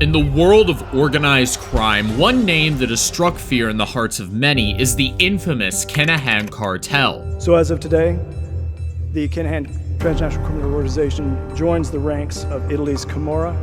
In the world of organized crime, one name that has struck fear in the hearts of many is the infamous Kinahan Cartel. So as of today, the Kinahan transnational criminal organization joins the ranks of Italy's Kimora,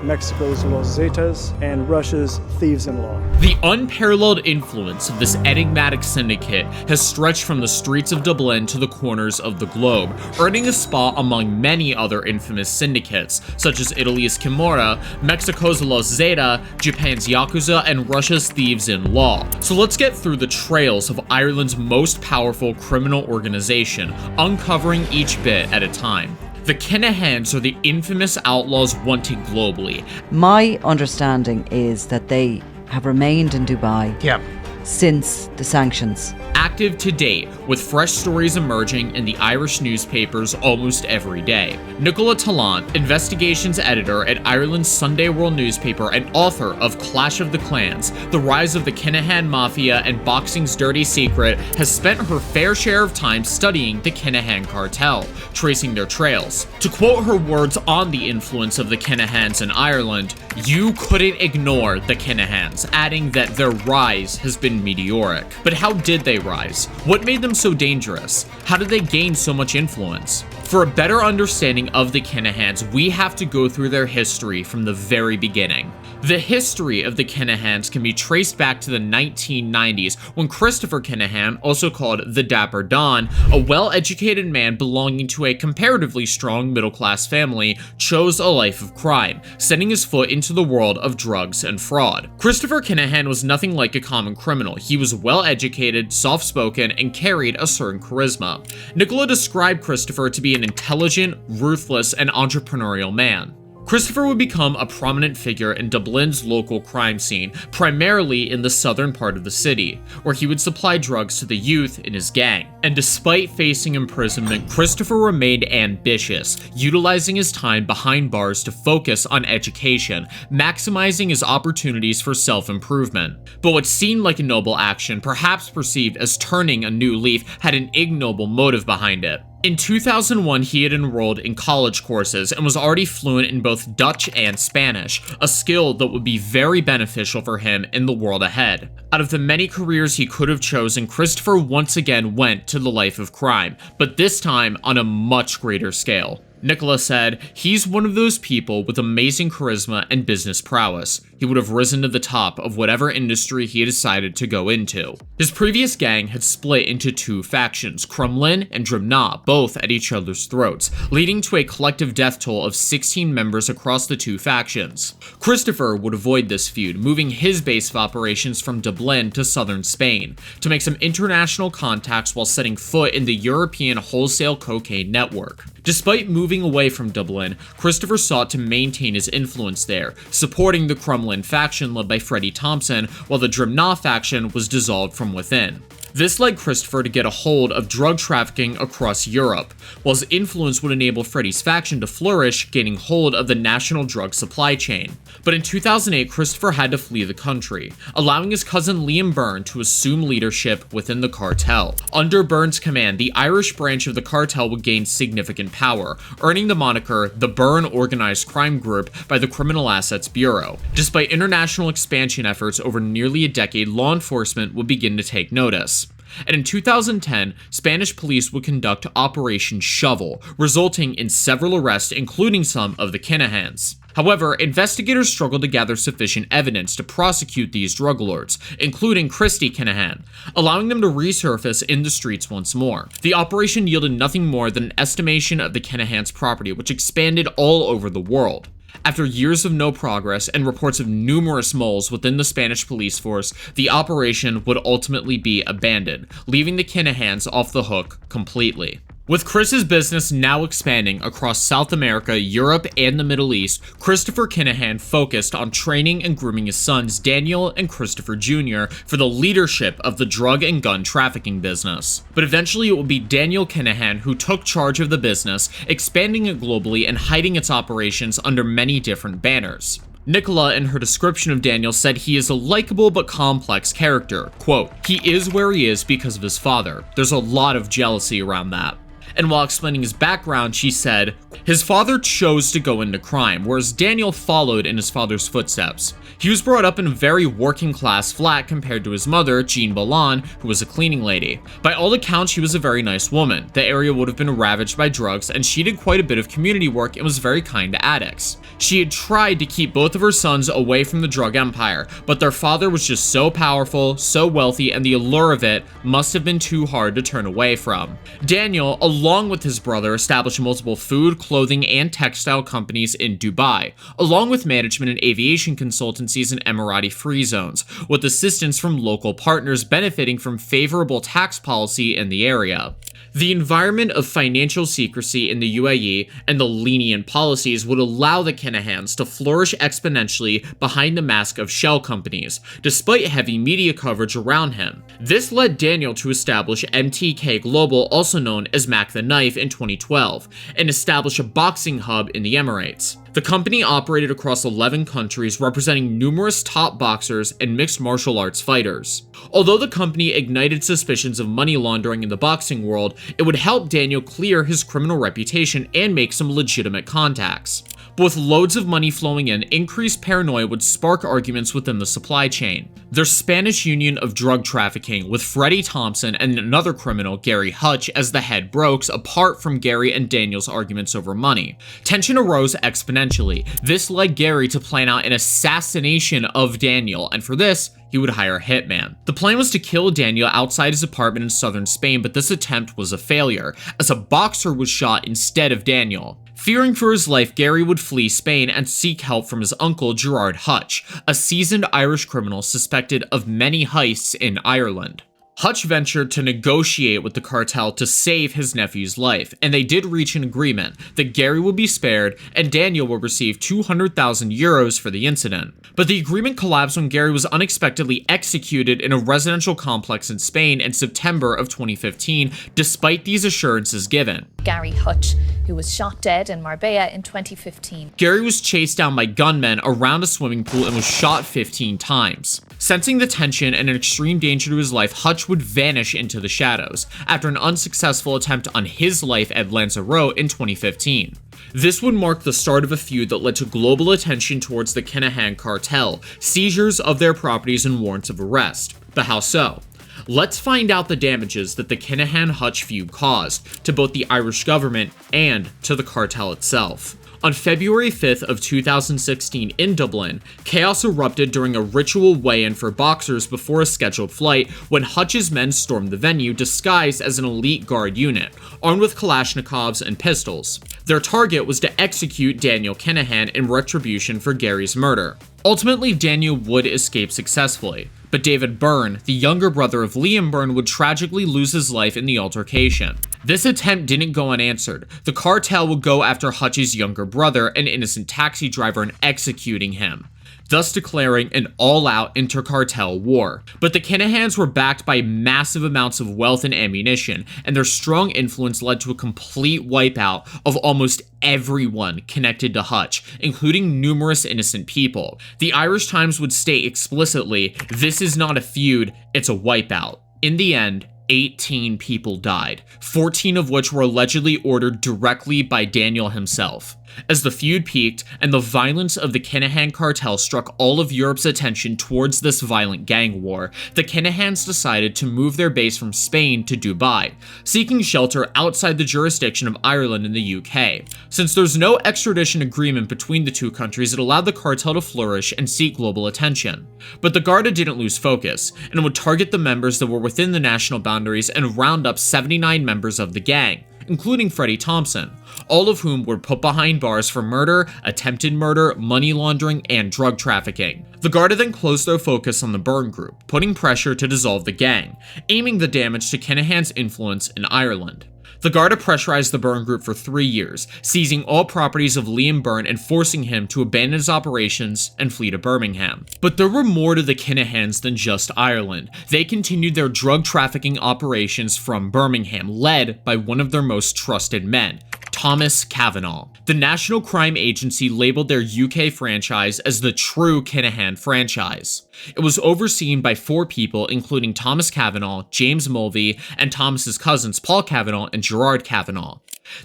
Mexico's Los Zetas, and Russia's thieves-in-law. The unparalleled influence of this enigmatic syndicate has stretched from the streets of Dublin to the corners of the globe, earning a spot among many other infamous syndicates, such as Italy's Kimora, Mexico's Los Zeta, Japan's Yakuza, and Russia's thieves-in-law. So let's get through the trails of Ireland's most powerful criminal organization, uncovering each bit at a time. The Kinahans are the infamous outlaws wanted globally. My understanding is that they have remained in Dubai since the sanctions. Active to date, with fresh stories emerging in the Irish newspapers almost every day. Nicola Tallant, investigations editor at Ireland's Sunday World newspaper and author of Clash of the Clans, The Rise of the Kinahan Mafia and Boxing's Dirty Secret, has spent her fair share of time studying the Kinahan Cartel, tracing their trails. To quote her words on the influence of the Kinahans in Ireland, "You couldn't ignore the Kinahans," adding that their rise has been meteoric. But how did they rise? What made them so dangerous? How did they gain so much influence? For a better understanding of the Kinahans, we have to go through their history from the very beginning. The history of the Kinahans can be traced back to the 1990s when Christopher Kinahan, also called the Dapper Don, a well-educated man belonging to a comparatively strong middle-class family, chose a life of crime, setting his foot into the world of drugs and fraud. Christopher Kinahan was nothing like a common criminal. He was well-educated, soft-spoken, and carried a certain charisma. Nicola described Christopher to be an intelligent, ruthless, and entrepreneurial man. Christopher would become a prominent figure in Dublin's local crime scene, primarily in the southern part of the city, where he would supply drugs to the youth in his gang. And despite facing imprisonment, Christopher remained ambitious, utilizing his time behind bars to focus on education, maximizing his opportunities for self-improvement. But what seemed like a noble action, perhaps perceived as turning a new leaf, had an ignoble motive behind it. In 2001, he had enrolled in college courses and was already fluent in both Dutch and Spanish, a skill that would be very beneficial for him in the world ahead. Out of the many careers he could have chosen, Christopher once again went to the life of crime, but this time on a much greater scale. Nicola said, "He's one of those people with amazing charisma and business prowess. He would have risen to the top of whatever industry he decided to go into." His previous gang had split into two factions, Crumlin and Drimnagh, both at each other's throats, leading to a collective death toll of 16 members across the two factions. Christopher would avoid this feud, moving his base of operations from Dublin to southern Spain, to make some international contacts while setting foot in the European wholesale cocaine network. Despite moving away from Dublin, Christopher sought to maintain his influence there, supporting the Crumlin faction led by Freddie Thompson, while the Drimnagh faction was dissolved from within. This led Christopher to get a hold of drug trafficking across Europe, while his influence would enable Freddie's faction to flourish, gaining hold of the national drug supply chain. But in 2008, Christopher had to flee the country, allowing his cousin Liam Byrne to assume leadership within the cartel. Under Byrne's command, the Irish branch of the cartel would gain significant power, earning the moniker the Byrne Organized Crime Group by the Criminal Assets Bureau. Despite international expansion efforts over nearly a decade, law enforcement would begin to take notice. And in 2010, Spanish police would conduct Operation Shovel, resulting in several arrests, including some of the Kinahans. However, investigators struggled to gather sufficient evidence to prosecute these drug lords, including Christy Kinahan, allowing them to resurface in the streets once more. The operation yielded nothing more than an estimation of the Kinahans' property, which expanded all over the world. After years of no progress and reports of numerous moles within the Spanish police force, the operation would ultimately be abandoned, leaving the Kinahans off the hook completely. With Chris's business now expanding across South America, Europe, and the Middle East, Christopher Kinahan focused on training and grooming his sons Daniel and Christopher Jr. for the leadership of the drug and gun trafficking business. But eventually it would be Daniel Kinahan who took charge of the business, expanding it globally and hiding its operations under many different banners. Nicola, in her description of Daniel, said he is a likable but complex character. Quote, "He is where he is because of his father. There's a lot of jealousy around that." And while explaining his background, she said, his father chose to go into crime, whereas Daniel followed in his father's footsteps. He was brought up in a very working class flat compared to his mother, Jean Balan, who was a cleaning lady. By all accounts, she was a very nice woman. The area would have been ravaged by drugs, and she did quite a bit of community work and was very kind to addicts. She had tried to keep both of her sons away from the drug empire, but their father was just so powerful, so wealthy, and the allure of it must have been too hard to turn away from. Daniel, along with his brother, established multiple food, clothing, and textile companies in Dubai, along with management and aviation consultancies in Emirati free zones, with assistance from local partners benefiting from favorable tax policy in the area. The environment of financial secrecy in the UAE and the lenient policies would allow the Kinahans to flourish exponentially behind the mask of shell companies, despite heavy media coverage around him. This led Daniel to establish MTK Global, also known as Mac the Knife, in 2012, and establish a boxing hub in the Emirates. The company operated across 11 countries, representing numerous top boxers and mixed martial arts fighters. Although the company ignited suspicions of money laundering in the boxing world, it would help Daniel clear his criminal reputation and make some legitimate contacts. But with loads of money flowing in, increased paranoia would spark arguments within the supply chain. Their Spanish union of drug trafficking, with Freddie Thompson and another criminal, Gary Hutch, as the head broke, apart from Gary and Daniel's arguments over money. Tension arose exponentially. This led Gary to plan out an assassination of Daniel, and for this, he would hire a hitman. The plan was to kill Daniel outside his apartment in southern Spain, but this attempt was a failure, as a boxer was shot instead of Daniel. Fearing for his life, Gary would flee Spain and seek help from his uncle, Gerard Hutch, a seasoned Irish criminal suspected of many heists in Ireland. Hutch ventured to negotiate with the cartel to save his nephew's life, and they did reach an agreement that Gary would be spared and Daniel would receive 200,000 euros for the incident. But the agreement collapsed when Gary was unexpectedly executed in a residential complex in Spain in September of 2015, despite these assurances given. Gary Hutch, who was shot dead in Marbella in 2015. Gary was chased down by gunmen around a swimming pool and was shot 15 times. Sensing the tension and an extreme danger to his life, Hutch would vanish into the shadows after an unsuccessful attempt on his life at Lanzarote in 2015. This would mark the start of a feud that led to global attention towards the Kinahan Cartel, seizures of their properties and warrants of arrest. But how so? Let's find out the damages that the Kinahan-Hutch Fued caused to both the Irish government and to the cartel itself. On February 5th of 2016 in Dublin, chaos erupted during a ritual weigh-in for boxers before a scheduled flight when Hutch's men stormed the venue disguised as an elite guard unit, armed with Kalashnikovs and pistols. Their target was to execute Daniel Kinahan in retribution for Gary's murder. Ultimately, Daniel would escape successfully, but David Byrne, the younger brother of Liam Byrne, would tragically lose his life in the altercation. This attempt didn't go unanswered. The cartel would go after Hutch's younger brother, an innocent taxi driver, and executing him, thus declaring an all-out inter-cartel war. But the Kinahans were backed by massive amounts of wealth and ammunition, and their strong influence led to a complete wipeout of almost everyone connected to Hutch, including numerous innocent people. The Irish Times would state explicitly, "This is not a feud, it's a wipeout." In the end, 18 people died, 14 of which were allegedly ordered directly by Daniel himself. As the feud peaked and the violence of the Kinahan cartel struck all of Europe's attention towards this violent gang war, the Kinahans decided to move their base from Spain to Dubai, seeking shelter outside the jurisdiction of Ireland and the UK. Since there's no extradition agreement between the two countries, it allowed the cartel to flourish and seek global attention. But the Garda didn't lose focus, and would target the members that were within the national boundaries and round up 79 members of the gang, including Freddie Thompson, all of whom were put behind bars for murder, attempted murder, money laundering, and drug trafficking. The Garda then closed their focus on the Byrne Group, putting pressure to dissolve the gang, aiming the damage to Kinahan's influence in Ireland. The Garda pressurized the Byrne Group for 3 years, seizing all properties of Liam Byrne and forcing him to abandon his operations and flee to Birmingham. But there were more to the Kinahans than just Ireland. They continued their drug trafficking operations from Birmingham, led by one of their most trusted men, Thomas Kavanagh. The National Crime Agency labeled their UK franchise as the true Kinahan franchise. It was overseen by 4 people, including Thomas Kavanagh, James Mulvey, and Thomas's cousins Paul Kavanagh and Gerard Kavanagh.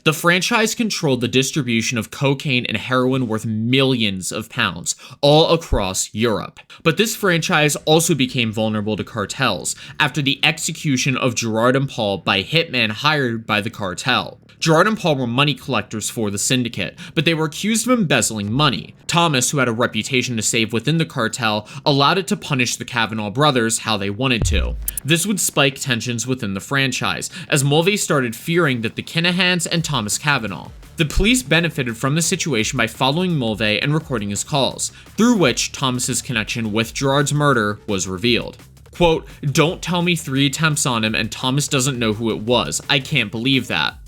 The franchise controlled the distribution of cocaine and heroin worth millions of pounds, all across Europe. But this franchise also became vulnerable to cartels after the execution of Gerard and Paul by hitmen hired by the cartel. Gerard and Paul were money collectors for the syndicate, but they were accused of embezzling money. Thomas, who had a reputation to save within the cartel, allowed it to punish the Kavanagh brothers how they wanted to. This would spike tensions within the franchise, as Mulvey started fearing that the Kinahans and Thomas Kavanagh. The police benefited from the situation by following Mulvey and recording his calls, through which Thomas's connection with Gerard's murder was revealed. Quote, "Don't tell me 3 attempts on him and Thomas doesn't know who it was. I can't believe that.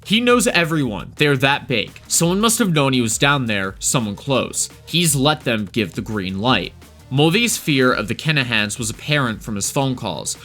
He knows everyone. They're that big. Someone must have known he was down there, someone close. He's let them give the green light." Mulvey's fear of the Kinahans was apparent from his phone calls,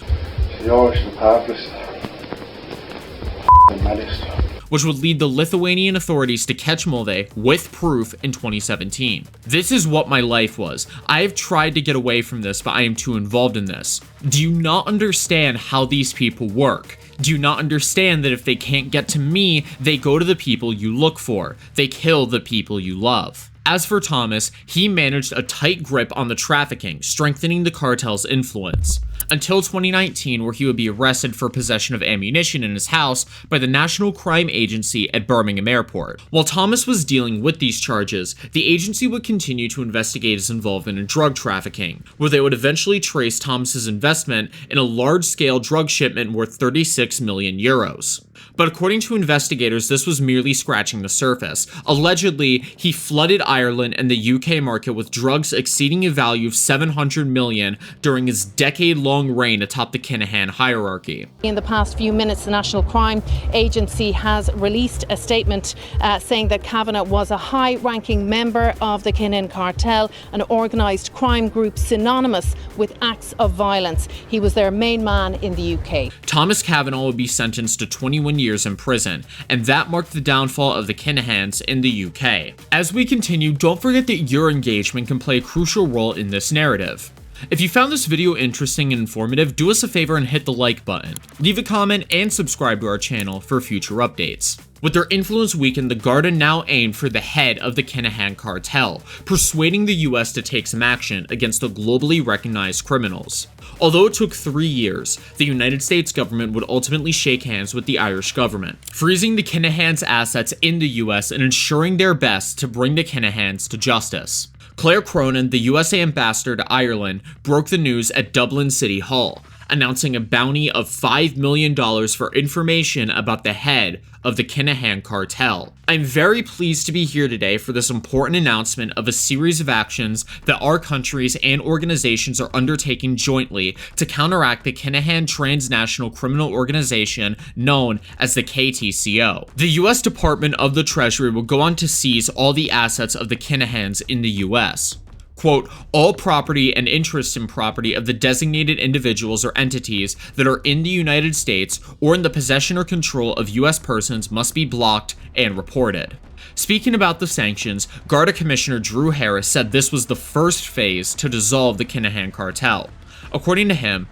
which would lead the Lithuanian authorities to catch Mulvey with proof in 2017. "This is what my life was. I have tried to get away from this, but I am too involved in this. Do you not understand how these people work? Do you not understand that if they can't get to me, they go to the people you look for? They kill the people you love." As for Thomas, he managed a tight grip on the trafficking, strengthening the cartel's influence. Until 2019, where he would be arrested for possession of ammunition in his house by the National Crime Agency at Birmingham Airport. While Thomas was dealing with these charges, the agency would continue to investigate his involvement in drug trafficking, where they would eventually trace Thomas's investment in a large-scale drug shipment worth 36 million euros. But according to investigators, this was merely scratching the surface. Allegedly, he flooded Ireland and the UK market with drugs exceeding a value of 700 million during his decade-long reign atop the Kinahan hierarchy. In the past few minutes, the National Crime Agency has released a statement saying that Kavanagh was a high-ranking member of the Kinahan Cartel, an organised crime group synonymous with acts of violence. He was their main man in the UK. Thomas Kavanagh would be sentenced to 21 years in prison, and that marked the downfall of the Kinahans in the UK. As we continue, don't forget that your engagement can play a crucial role in this narrative. If you found this video interesting and informative, do us a favor and hit the like button. Leave a comment and subscribe to our channel for future updates. With their influence weakened, the Garda now aimed for the head of the Kinahan Cartel, persuading the US to take some action against the globally recognized criminals. Although it took 3 years, the United States government would ultimately shake hands with the Irish government, freezing the Kinahans' assets in the US and ensuring their best to bring the Kinahans to justice. Claire Cronin, the USA ambassador to Ireland, broke the news at Dublin City Hall, announcing a bounty of $5 million for information about the head of the Kinahan Cartel. I'm very pleased to be here today for this important announcement of a series of actions that our countries and organizations are undertaking jointly to counteract the Kinahan transnational criminal organization known as the KTCO. The US Department of the Treasury will go on to seize all the assets of the Kinahans in the US. Quote, "All property and interest in property of the designated individuals or entities that are in the United States or in the possession or control of US persons must be blocked and reported." Speaking about the sanctions, Garda Commissioner Drew Harris said this was the first phase to dissolve the Kinahan Cartel. According to him,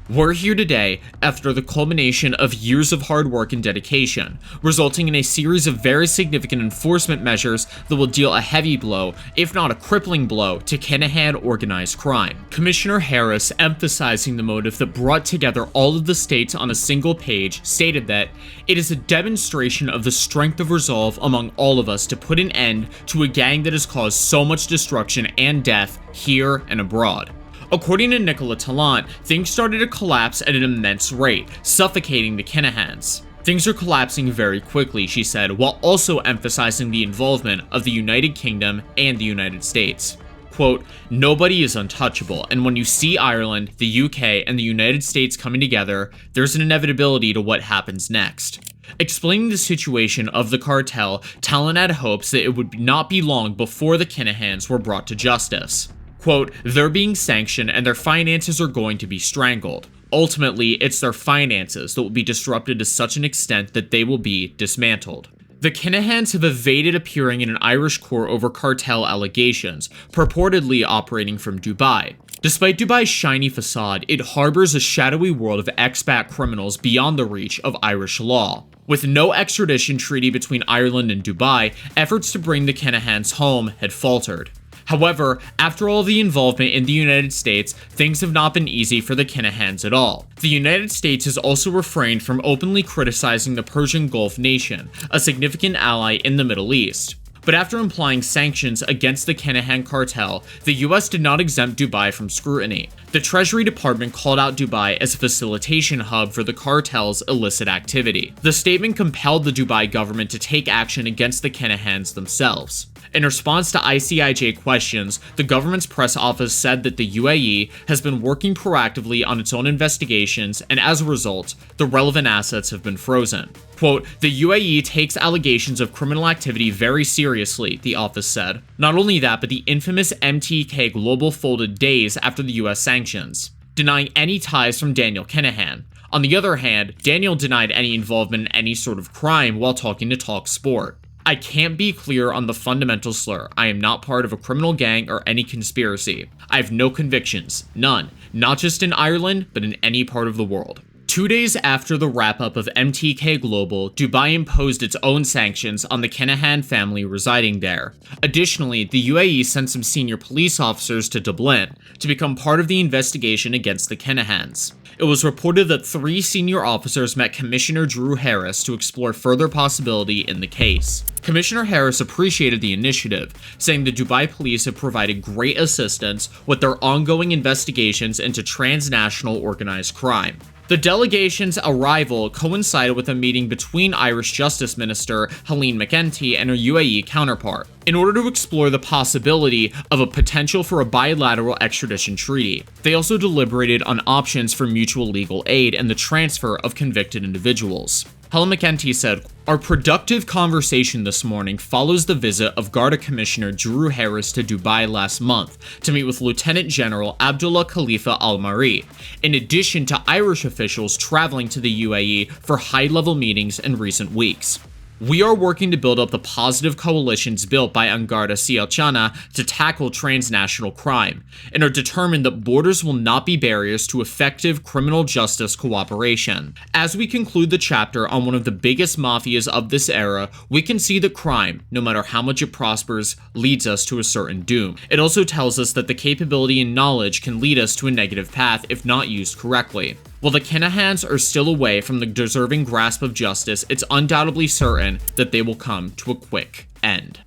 "We're here today after the culmination of years of hard work and dedication, resulting in a series of very significant enforcement measures that will deal a heavy blow, if not a crippling blow, to Kinahan organized crime." Commissioner Harris, emphasizing the motive that brought together all of the states on a single page, stated that it is a demonstration of the strength of resolve among all of us to put an end to a gang that has caused so much destruction and death here and abroad. According to Nicola Tallant, things started to collapse at an immense rate, suffocating the Kinahans. "Things are collapsing very quickly," she said, while also emphasizing the involvement of the United Kingdom and the United States. Quote, "Nobody is untouchable, and when you see Ireland, the UK, and the United States coming together, there's an inevitability to what happens next." Explaining the situation of the cartel, Tallant had hopes that it would not be long before the Kinahans were brought to justice. Quote, "They're being sanctioned and their finances are going to be strangled. Ultimately, it's their finances that will be disrupted to such an extent that they will be dismantled." The Kinahans have evaded appearing in an Irish court over cartel allegations, purportedly operating from Dubai. Despite Dubai's shiny facade, it harbors a shadowy world of expat criminals beyond the reach of Irish law. With no extradition treaty between Ireland and Dubai, efforts to bring the Kinahans home had faltered. However, after all the involvement in the United States, things have not been easy for the Kinahans at all. The United States has also refrained from openly criticizing the Persian Gulf nation, a significant ally in the Middle East. But after implying sanctions against the Kinahan Cartel, the US did not exempt Dubai from scrutiny. The Treasury Department called out Dubai as a facilitation hub for the cartel's illicit activity. The statement compelled the Dubai government to take action against the Kinahans themselves. In response to ICIJ questions, the government's press office said that the UAE has been working proactively on its own investigations, and as a result, the relevant assets have been frozen. Quote, "The UAE takes allegations of criminal activity very seriously," the office said. Not only that, but the infamous MTK Global folded days after the US sanctions, denying any ties from Daniel Kinahan. On the other hand, Daniel denied any involvement in any sort of crime while talking to Talk Sport. "I can't be clear on the fundamental slur. I am not part of a criminal gang or any conspiracy. I have no convictions. None. Not just in Ireland, but in any part of the world." 2 days after the wrap-up of MTK Global, Dubai imposed its own sanctions on the Kinahan family residing there. Additionally, the UAE sent some senior police officers to Dublin to become part of the investigation against the Kinahans. It was reported that 3 senior officers met Commissioner Drew Harris to explore further possibility in the case. Commissioner Harris appreciated the initiative, saying the Dubai police have provided great assistance with their ongoing investigations into transnational organized crime. The delegation's arrival coincided with a meeting between Irish Justice Minister Helene McEntee and her UAE counterpart, in order to explore the possibility of a potential for a bilateral extradition treaty. They also deliberated on options for mutual legal aid and the transfer of convicted individuals. Helen McEntee said, "Our productive conversation this morning follows the visit of Garda Commissioner Drew Harris to Dubai last month to meet with Lieutenant General Abdullah Khalifa Al-Mari, in addition to Irish officials traveling to the UAE for high-level meetings in recent weeks. We are working to build up the positive coalitions built by Angarda Sialchana to tackle transnational crime, and are determined that borders will not be barriers to effective criminal justice cooperation." As we conclude the chapter on one of the biggest mafias of this era, we can see that crime, no matter how much it prospers, leads us to a certain doom. It also tells us that the capability and knowledge can lead us to a negative path if not used correctly. While the Kinahans are still away from the deserving grasp of justice, it's undoubtedly certain that they will come to a quick end.